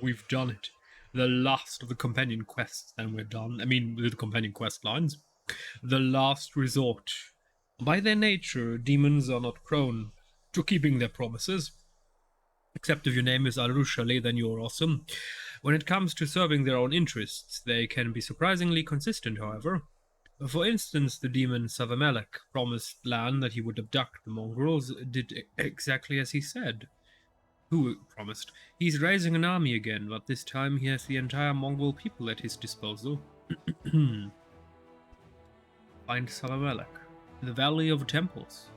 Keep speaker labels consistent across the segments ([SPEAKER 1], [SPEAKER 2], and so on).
[SPEAKER 1] We've done it. The last of the companion quests, then we're done. I mean, with the companion quest lines. The last resort. By their nature, demons are not prone to keeping their promises. Except if your name is Arushale, then you're awesome. When it comes to serving their own interests, they can be surprisingly consistent, however. For instance, the demon Savamelek promised Lan that he would abduct the mongrels, did exactly as he said. Who promised? He's raising an army again, but this time he has the entire Mongol people at his disposal. Find Savamelek, the Valley of Temples.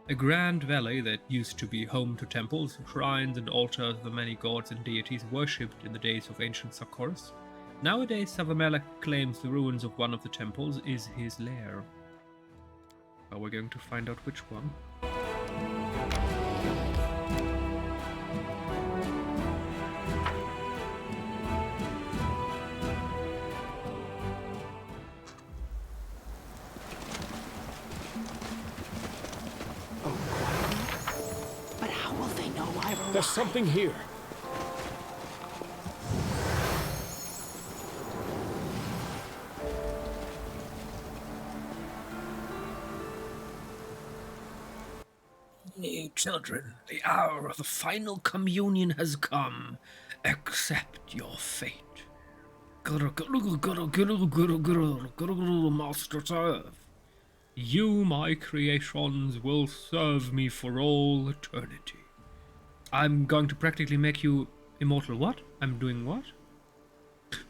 [SPEAKER 1] A grand valley that used to be home to temples, shrines, and altars of the many gods and deities worshipped in the days of ancient Sarkoris. Nowadays, Savamelek claims the ruins of one of the temples is his lair. Are we going to find out which one?
[SPEAKER 2] But how will they know I've arrived?
[SPEAKER 3] There's something here.
[SPEAKER 1] Ye children, the hour of the final communion has come. Accept your fate. Master serve. You, my creations, will serve me for all eternity. I'm going to practically make you immortal. What? I'm doing what?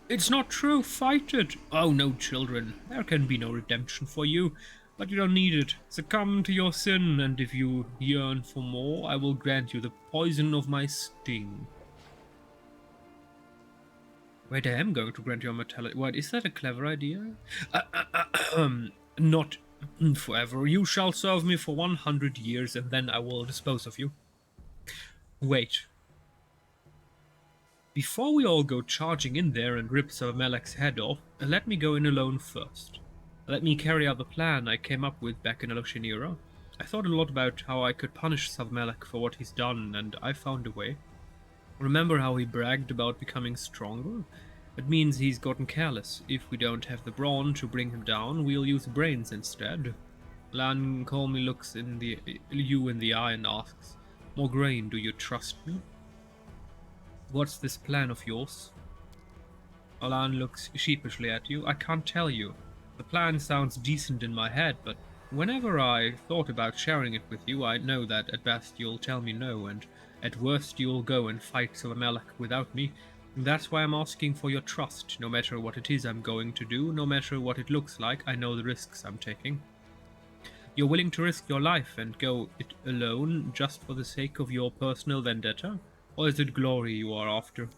[SPEAKER 1] It's not true. Fight it. Oh no, children. There can be no redemption for you. But you don't need it. Succumb to your sin, and if you yearn for more, I will grant you the poison of my sting. Wait, I am going to grant you immortality. What, is that a clever idea? Not forever. You shall serve me for 100 years, and then I will dispose of you. Wait. Before we all go charging in there and rip Savamelek's head off, let me go in alone first. Let me carry out the plan I came up with back in Eloshinira. I thought a lot about how I could punish Savamelek for what he's done, and I found a way. Remember how he bragged about becoming stronger? It means he's gotten careless. If we don't have the brawn to bring him down, we'll use brains instead. Lan calmly looks you in the eye and asks, Mograine, do you trust me? What's this plan of yours? Lan looks sheepishly at you. I can't tell you. The plan sounds decent in my head, but whenever I thought about sharing it with you, I know that at best you'll tell me no, and at worst you'll go and fight Savamelek without me. That's why I'm asking for your trust. No matter what it is I'm going to do, no matter what it looks like, I know the risks I'm taking. You're willing to risk your life and go it alone just for the sake of your personal vendetta? Or is it glory you are after?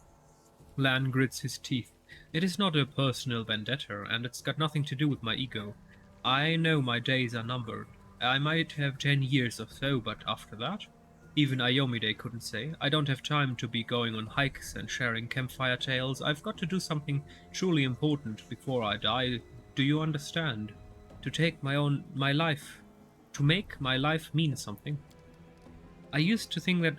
[SPEAKER 1] Lan grits his teeth. It is not a personal vendetta, and it's got nothing to do with my ego. I know my days are numbered. I might have 10 years or so, but after that? Even Iomide couldn't say. I don't have time to be going on hikes and sharing campfire tales. I've got to do something truly important before I die. Do you understand? To make my life mean something. I used to think that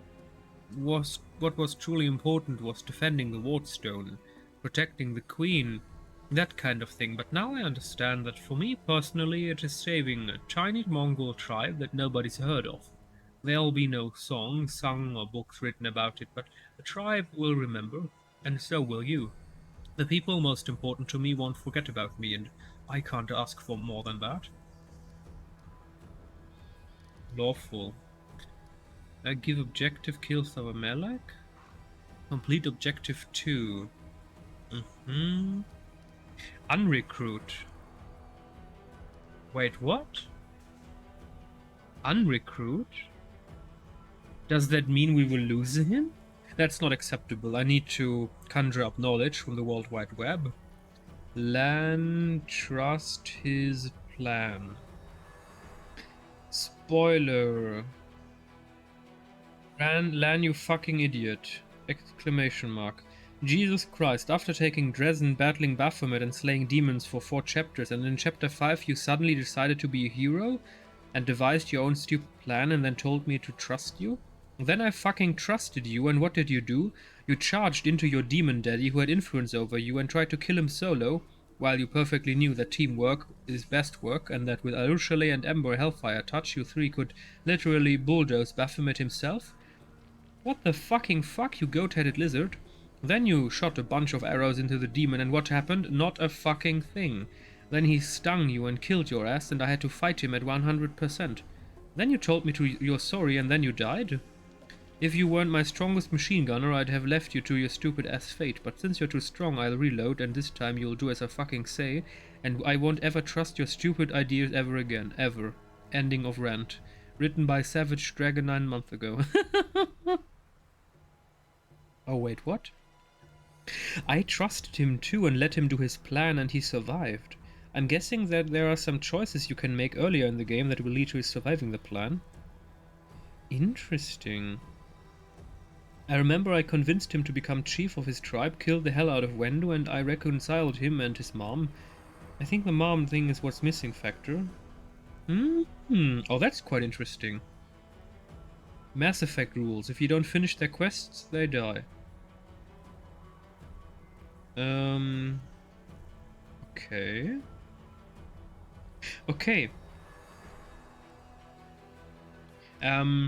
[SPEAKER 1] what was truly important was defending the Wardstone, protecting the Queen, that kind of thing, but now I understand that for me personally it is saving a tiny Mongol tribe that nobody's heard of. There'll be no songs sung or books written about it, but the tribe will remember, and so will you. The people most important to me won't forget about me, and I can't ask for more than that. Lawful. Give objective kill Savamelek. Complete objective 2. Unrecruit. Wait, what? Unrecruit? Does that mean we will lose him? That's not acceptable. I need to conjure up knowledge from the World Wide Web. Lan trust his plan. Spoiler. Lan, you fucking idiot. Exclamation mark. Jesus Christ, after taking Dresden, battling Baphomet and slaying demons for 4 chapters, and in chapter 5 you suddenly decided to be a hero? And devised your own stupid plan and then told me to trust you? Then I fucking trusted you, and what did you do? You charged into your demon daddy who had influence over you and tried to kill him solo, while you perfectly knew that teamwork is best work, and that with Arushale and Ember Hellfire Touch, you three could literally bulldoze Baphomet himself? What the fucking fuck, you goat-headed lizard? Then you shot a bunch of arrows into the demon, and what happened? Not a fucking thing. Then he stung you and killed your ass, and I had to fight him at 100%. Then you told me you're sorry, and then you died? If you weren't my strongest machine gunner, I'd have left you to your stupid ass fate, but since you're too strong, I'll reload, and this time you'll do as I fucking say, and I won't ever trust your stupid ideas ever again. Ever. Ending of rant. Written by Savage Dragon 9 months ago. Oh wait, what? I trusted him too and let him do his plan, and he survived. I'm guessing that there are some choices you can make earlier in the game that will lead to his surviving the plan. Interesting. I remember I convinced him to become chief of his tribe, killed the hell out of Wendo, and I reconciled him and his mom. I think the mom thing is what's missing factor. Oh, that's quite interesting. Mass Effect rules. If you don't finish their quests, they die. Okay. Okay.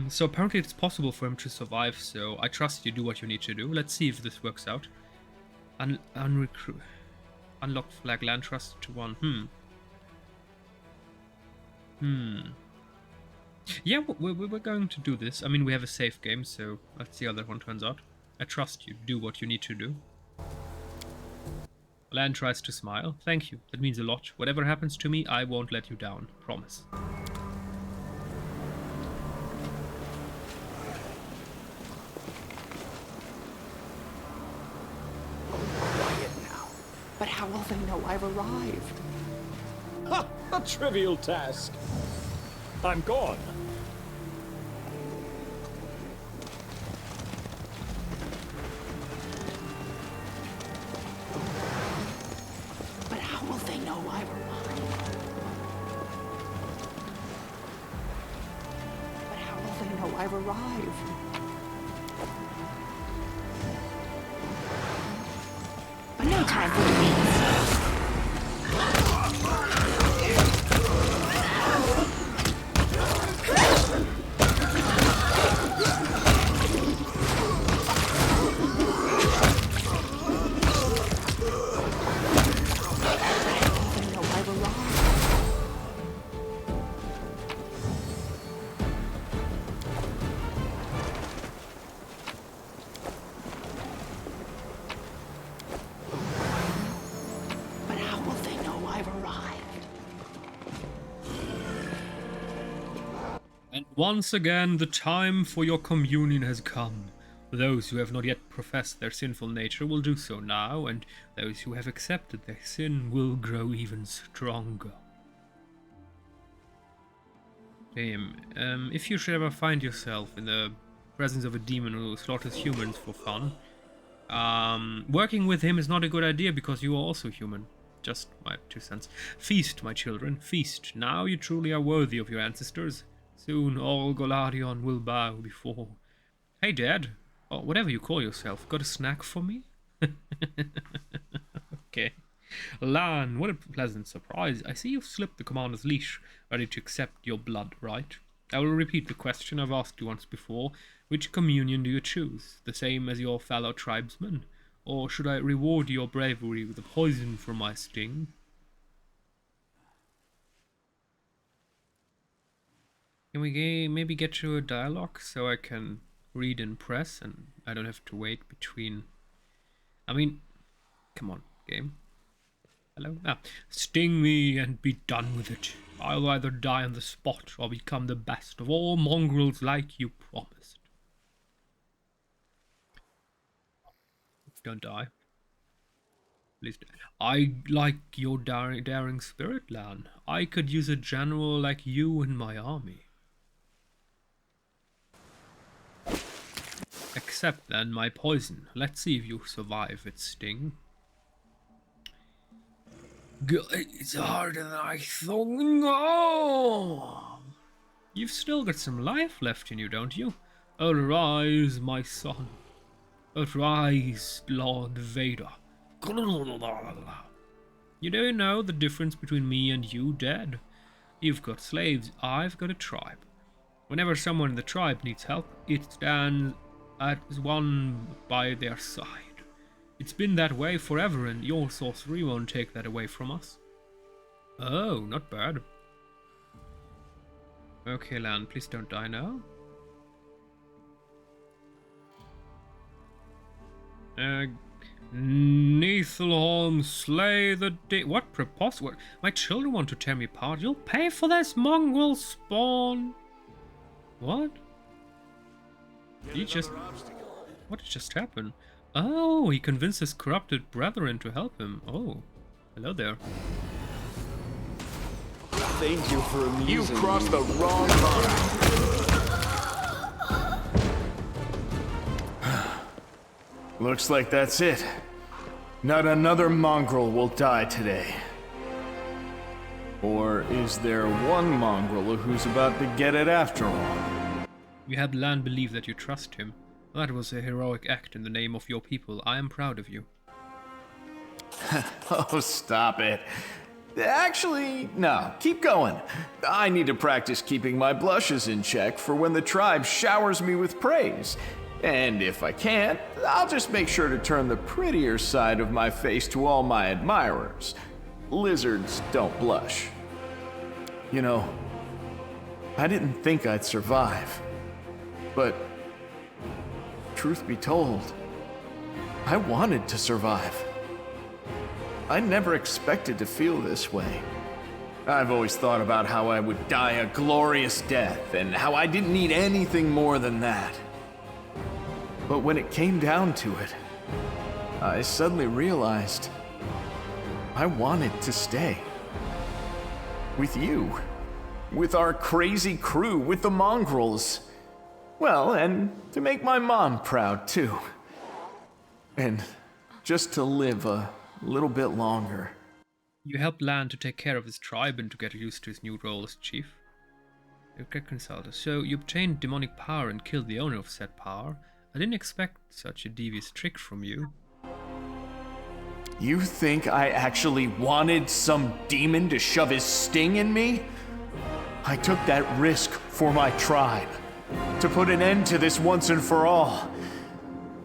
[SPEAKER 1] So apparently it's possible for him to survive, so I trust you do what you need to do. Let's see if this works out. Unlocked flag, land trust to 1. Yeah, we're going to do this. I mean, we have a safe game, so let's see how that one turns out. I trust you. Do what you need to do. Land tries to smile. Thank you. That means a lot. Whatever happens to me, I won't let you down. Promise.
[SPEAKER 2] Quiet now. But how will they know I've arrived?
[SPEAKER 3] Ha! A trivial task. I'm gone.
[SPEAKER 2] But how will they know I've arrived? But how will they know I've arrived? But no time for debates.
[SPEAKER 1] Once again, the time for your communion has come. Those who have not yet professed their sinful nature will do so now, and those who have accepted their sin will grow even stronger. Damn. If you should ever find yourself in the presence of a demon who slaughters humans for fun, working with him is not a good idea because you are also human. Just my 2 cents. Feast, my children, feast. Now you truly are worthy of your ancestors. Soon all Golarion will bow before. Hey, Dad, or whatever you call yourself, got a snack for me? Okay. Lan, what a pleasant surprise. I see you've slipped the commander's leash, ready to accept your blood, right? I will repeat the question I've asked you once before. Which communion do you choose? The same as your fellow tribesmen? Or should I reward your bravery with a poison from my sting? Can we maybe get you a dialogue so I can read and press and I don't have to wait between... I mean, come on, game. Hello? Sting me and be done with it. I'll either die on the spot or become the best of all mongrels like you promised. Don't die. Please. I like your daring spirit, Lan. I could use a general like you in my army. Accept then my poison. Let's see if you survive its sting. It's harder than I thought. No! You've still got some life left in you, don't you? Arise, my son. Arise, Lord Vader. You don't know the difference between me and you, Dad. You've got slaves, I've got a tribe. Whenever someone in the tribe needs help, it stands as one by their side. It's been that way forever, and your sorcery won't take that away from us. Oh, not bad. Okay, Lan, please don't die now. Niflheim, slay the what preposterous? My children want to tear me apart. You'll pay for this, mongrel spawn. What? What just happened? Oh, he convinced his corrupted brethren to help him. Oh, hello there.
[SPEAKER 3] Thank you for amusing
[SPEAKER 4] You've crossed the wrong line.
[SPEAKER 5] Looks like that's it. Not another mongrel will die today. Or is there one mongrel who's about to get it after all?
[SPEAKER 1] You had Lan believe that you trust him. That was a heroic act in the name of your people. I am proud of you.
[SPEAKER 5] Oh, stop it. Actually, no, keep going. I need to practice keeping my blushes in check for when the tribe showers me with praise. And if I can't, I'll just make sure to turn the prettier side of my face to all my admirers. Lizards don't blush. You know, I didn't think I'd survive. But, truth be told, I wanted to survive. I never expected to feel this way. I've always thought about how I would die a glorious death, and how I didn't need anything more than that. But when it came down to it, I suddenly realized I wanted to stay. With you. With our crazy crew, with the mongrels. Well, and to make my mom proud, too. And just to live a little bit longer.
[SPEAKER 1] You helped Lan to take care of his tribe and to get used to his new role as chief. Okay, consultant. So you obtained demonic power and killed the owner of said power. I didn't expect such a devious trick from you.
[SPEAKER 5] You think I actually wanted some demon to shove his sting in me? I took that risk for my tribe. To put an end to this once and for all.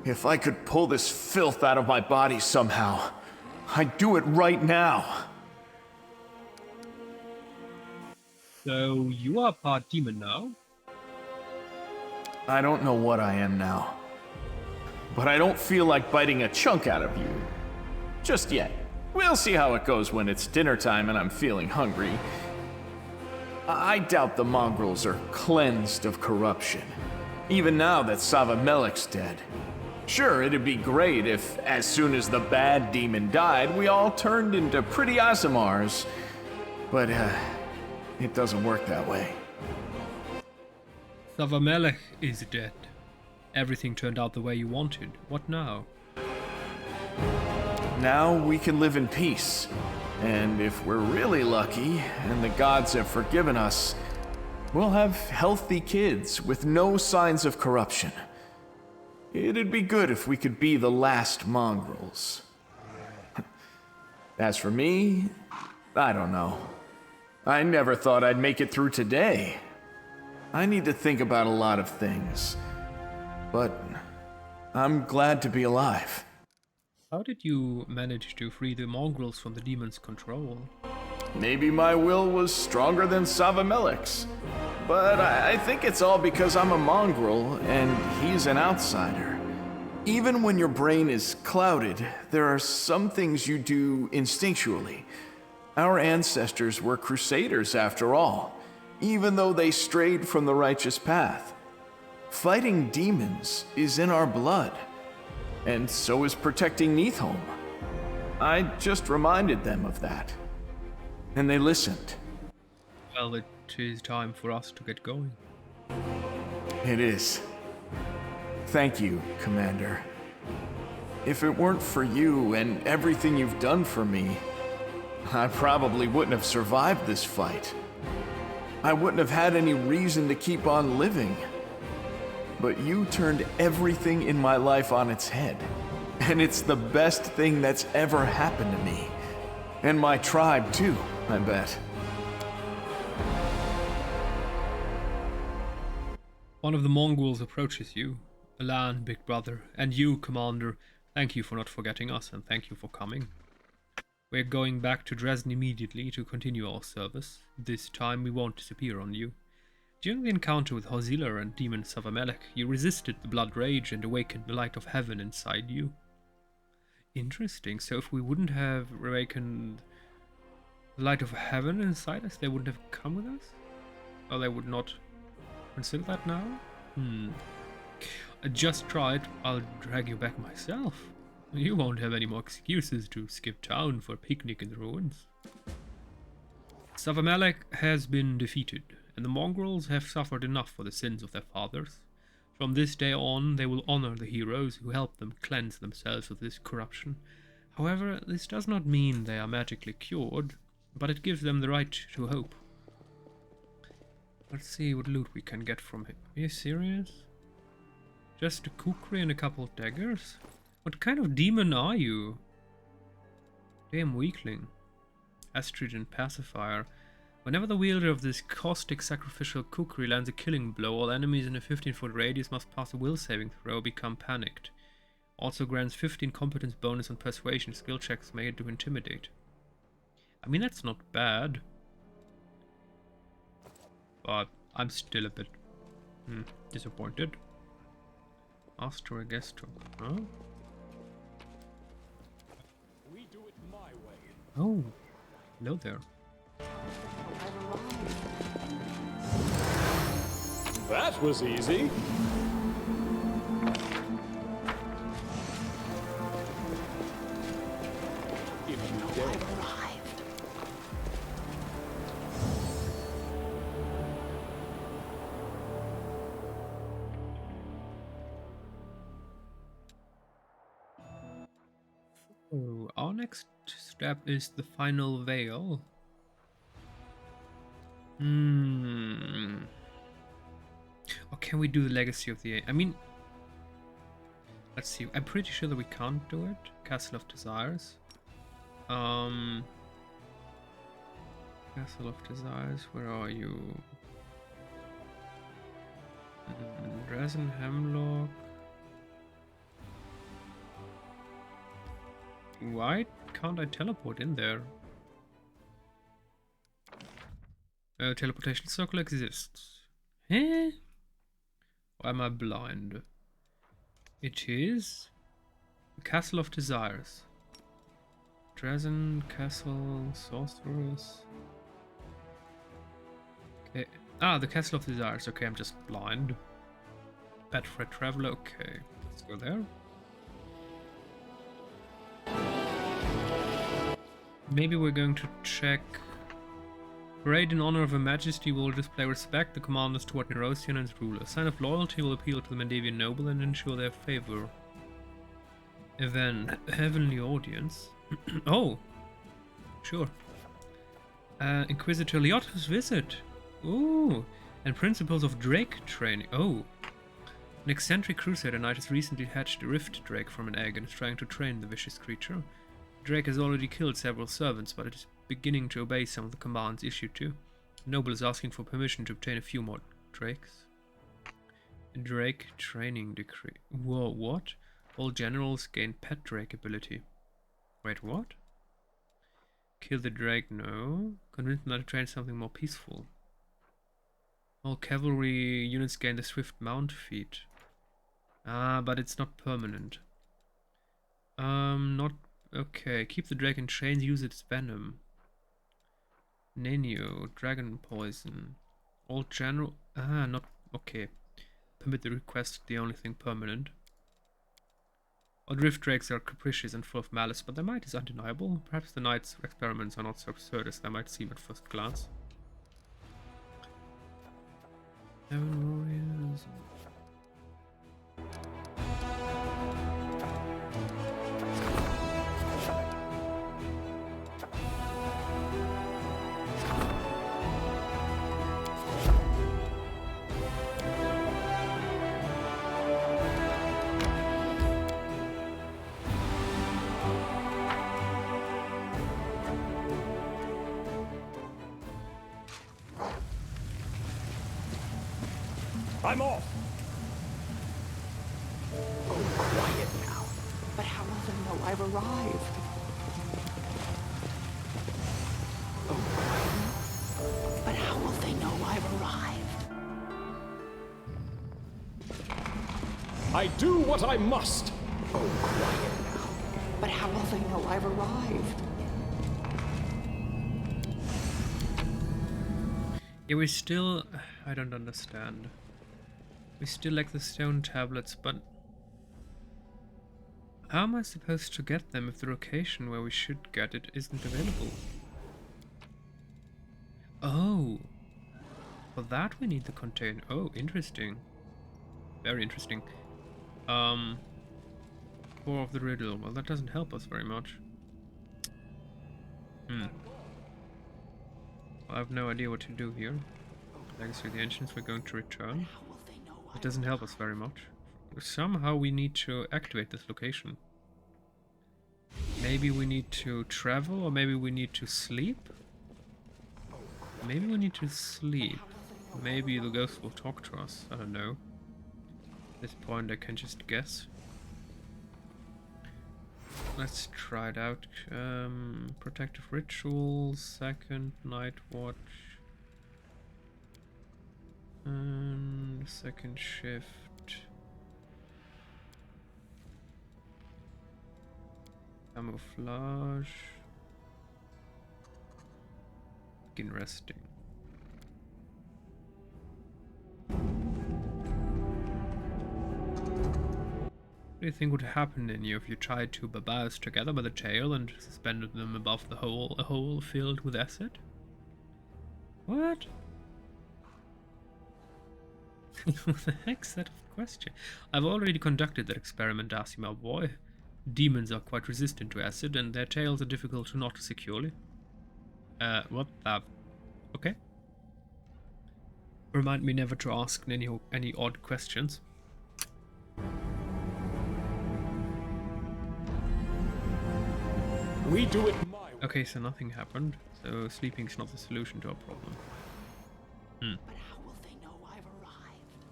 [SPEAKER 5] If I could pull this filth out of my body somehow, I'd do it right now.
[SPEAKER 1] So you are part demon now?
[SPEAKER 5] I don't know what I am now. But I don't feel like biting a chunk out of you. Just yet. We'll see how it goes when it's dinner time and I'm feeling hungry. I doubt the mongrels are cleansed of corruption. Even now that Savamelek's dead. Sure, it'd be great if, as soon as the bad demon died, we all turned into pretty Aasimars. But, it doesn't work that way.
[SPEAKER 1] Savamelek is dead. Everything turned out the way you wanted. What now?
[SPEAKER 5] Now we can live in peace. And if we're really lucky, and the gods have forgiven us, we'll have healthy kids with no signs of corruption. It'd be good if we could be the last mongrels. As for me, I don't know. I never thought I'd make it through today. I need to think about a lot of things. But I'm glad to be alive.
[SPEAKER 1] How did you manage to free the mongrels from the demon's control?
[SPEAKER 5] Maybe my will was stronger than Savamelek's. But I think it's all because I'm a mongrel and he's an outsider. Even when your brain is clouded, there are some things you do instinctually. Our ancestors were crusaders after all, even though they strayed from the righteous path. Fighting demons is in our blood, and so is protecting Niflheim. I just reminded them of that, and they listened.
[SPEAKER 1] Well, it is time for us to get going.
[SPEAKER 5] It is. Thank you, Commander. If it weren't for you and everything you've done for me, I probably wouldn't have survived this fight. I wouldn't have had any reason to keep on living. but you turned everything in my life on its head. And it's the best thing that's ever happened to me. And my tribe, too, I bet.
[SPEAKER 1] One of the Mongols approaches you. Alan, big brother, and you, Commander, thank you for not forgetting us, and thank you for coming. We're going back to Dresden immediately to continue our service. This time we won't disappear on you. During the encounter with Hosila and Demon Savamelech, you resisted the blood rage and awakened the light of heaven inside you. Interesting, so if we wouldn't have awakened the light of heaven inside us, they wouldn't have come with us? Or they would not consider that now? I just tried. I'll drag you back myself. You won't have any more excuses to skip town for a picnic in the ruins. Savamelech has been defeated, and the mongrels have suffered enough for the sins of their fathers. From this day on, they will honor the heroes who helped them cleanse themselves of this corruption. However, this does not mean they are magically cured, but it gives them the right to hope. Let's see what loot we can get from him. Are you serious? Just a kukri and a couple of daggers? What kind of demon are you? Damn weakling. Astringent pacifier. Whenever the wielder of this caustic sacrificial kukri lands a killing blow, all enemies in a 15-foot radius must pass a will saving throw or become panicked. Also grants 15 competence bonus on persuasion skill checks made to intimidate. I mean, that's not bad. But I'm still a bit disappointed. Astra Gesto. Huh?
[SPEAKER 4] We do it my way.
[SPEAKER 1] Oh, hello there.
[SPEAKER 4] That was easy. If you dare.
[SPEAKER 1] Oh, our next step is the final veil. Or can we do the Legacy of the... I mean... Let's see. I'm pretty sure that we can't do it. Castle of Desires. Castle of Desires, where are you? Dresden, Hemlock... Why can't I teleport in there? Teleportation circle exists. Eh? Or am I blind? It is the Castle of Desires. Dresden, Castle, Sorceress. Okay. Ah, the Castle of Desires. Okay, I'm just blind. Bedford Traveler. Okay, let's go there. Maybe we're going to check. Parade in honor of Her Majesty will display respect the commanders toward Nerosian and its ruler. A sign of loyalty will appeal to the Mandavian noble and ensure their favor. Event. Heavenly audience. Oh! Sure. Inquisitor Lyotta's visit. Ooh! And principles of Drake training. Oh! An eccentric crusader knight has recently hatched a rift drake from an egg and is trying to train the vicious creature. Drake has already killed several servants, but it is beginning to obey some of the commands issued to. The noble is asking for permission to obtain a few more drakes. A drake training decree. Whoa, what? All generals gain pet drake ability. Wait, what? Kill the drake, no. Convince them to train something more peaceful. All cavalry units gain the swift mount feat. Ah, but it's not permanent. Not... Okay, keep the drake in chains, use its venom. Nenio, dragon poison. All general... Ah, not... Okay. Permit the request, the only thing permanent. All drift drakes are capricious and full of malice, but their might is undeniable. Perhaps the knight's experiments are not so absurd as they might seem at first glance. 7 warriors...
[SPEAKER 4] I'm off.
[SPEAKER 2] Oh, quiet now. But how will they know I've arrived? Oh, quiet now. But how will they know I've arrived?
[SPEAKER 4] I do what I must.
[SPEAKER 2] Oh, quiet now. But how will they know I've arrived?
[SPEAKER 1] Yeah, we still... I don't understand. We still lack the stone tablets, but... How am I supposed to get them if the location where we should get it isn't available? Oh! For that we need the container. Oh, interesting. Very interesting. Core of the riddle. Well, that doesn't help us very much. I have no idea what to do here. Legacy of the Ancients, we're going to return. It doesn't help us very much. Somehow we need to activate this location. Maybe we need to travel, or maybe we need to sleep? Maybe we need to sleep. Maybe the ghost will talk to us. I don't know. At this point I can just guess. Let's try it out. Protective rituals, second night watch. And second shift. Camouflage. Begin resting. What do you think would happen in you if you tied two babas together by the tail and suspended them above the hole, a hole filled with acid? What? What the heck's that of question? I've already conducted that experiment, Darcy, boy. Demons are quite resistant to acid, and their tails are difficult to knot securely. What the... Okay. Remind me never to ask any odd questions.
[SPEAKER 4] We do it my way.
[SPEAKER 1] Okay, so nothing happened. So sleeping's not the solution to our problem.
[SPEAKER 2] But how will they know I've arrived?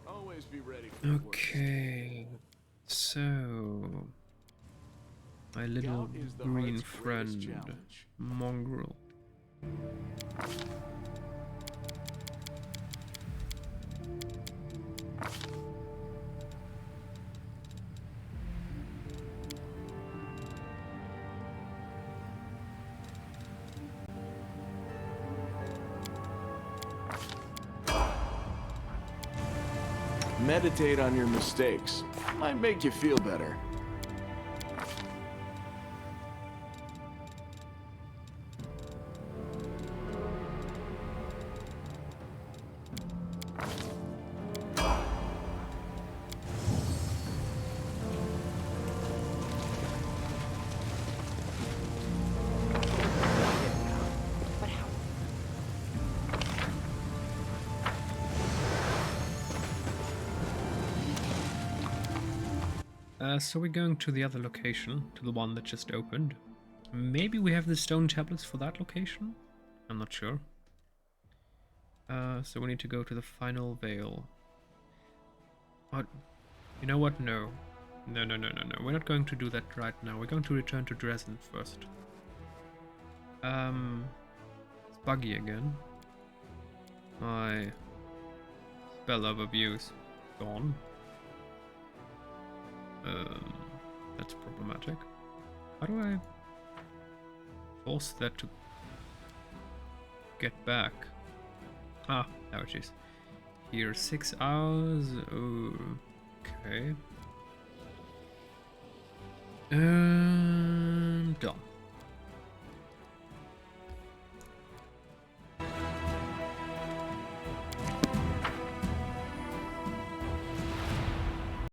[SPEAKER 3] Always be ready for work.
[SPEAKER 1] Okay, so my little
[SPEAKER 3] Doubt is the
[SPEAKER 1] green
[SPEAKER 3] heart's greatest
[SPEAKER 1] friend,
[SPEAKER 3] challenge.
[SPEAKER 1] Mongrel.
[SPEAKER 3] Meditate on your mistakes. Might make you feel better.
[SPEAKER 2] But how?
[SPEAKER 1] So we're going to the other location, to the one that just opened. Maybe we have the stone tablets for that location? I'm not sure. So we need to go to the final veil. What? You know what? No. No. We're not going to do that right now. We're going to return to Dresden first. It's buggy again. My spell overview is gone. That's problematic. How do I force that to get back? Ah, there it is. Here, 6 hours. Okay.